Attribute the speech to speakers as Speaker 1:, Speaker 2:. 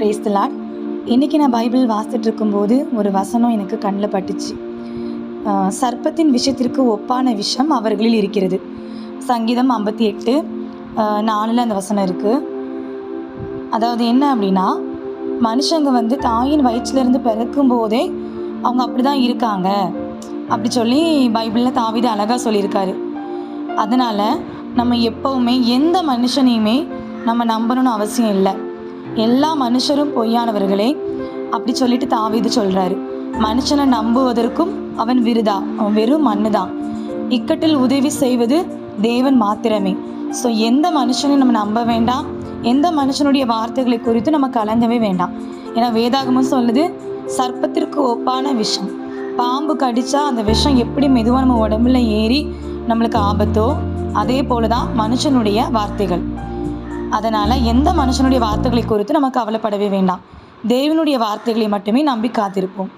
Speaker 1: Praise the Lord. இன்றைக்கி நான் Bible வாசித்துட்டு இருக்கும்போது ஒரு வசனம் எனக்கு கண்ணில் பட்டுச்சு. சர்ப்பத்தின் விஷயத்திற்கு ஒப்பான விஷம் அவர்களில் இருக்கிறது. சங்கீதம் 58:4 அந்த வசனம் இருக்குது. அதாவது என்ன அப்படின்னா, மனுஷங்க தாயின் வயிற்றிலிருந்து பிறக்கும் போதே அவங்க அப்படி தான் இருக்காங்க அப்படி சொல்லி பைபிளில் தாவீது அழகாக சொல்லியிருக்காரு. அதனால் நம்ம எப்போவுமே எந்த மனுஷனையுமே நம்ம நம்பணும்னு அவசியம் இல்லை. எல்லா மனுஷரும் பொய்யானவர்களே அப்படி சொல்லிட்டு தாவீது சொல்கிறாரு. மனுஷனை நம்புவதற்கும் அவன் விருதா, அவன் வெறும் மண்ணு தான். இக்கட்டில் உதவி செய்வது தேவன் மாத்திரமே. ஸோ எந்த மனுஷனையும் நம்ம நம்ப வேண்டாம். எந்த மனுஷனுடைய வார்த்தைகளை குறித்து நம்ம கலங்கவே வேண்டாம். ஏன்னா வேதாகமம் சொல்லுது, சர்ப்பத்திற்கு ஒப்பான விஷம். பாம்பு கடித்தா அந்த விஷம் எப்படி மெதுவாக நம்ம உடம்புல ஏறி நம்மளுக்கு ஆபத்தோ, அதே போல தான் மனுஷனுடைய வார்த்தைகள். அதனால் எந்த மனுஷனுடைய வார்த்தைகளை குறித்து நம்ம கவலைப்படவே வேண்டாம். தேவனுடைய வார்த்தைகளை மட்டுமே நம்பி காத்திருப்போம்.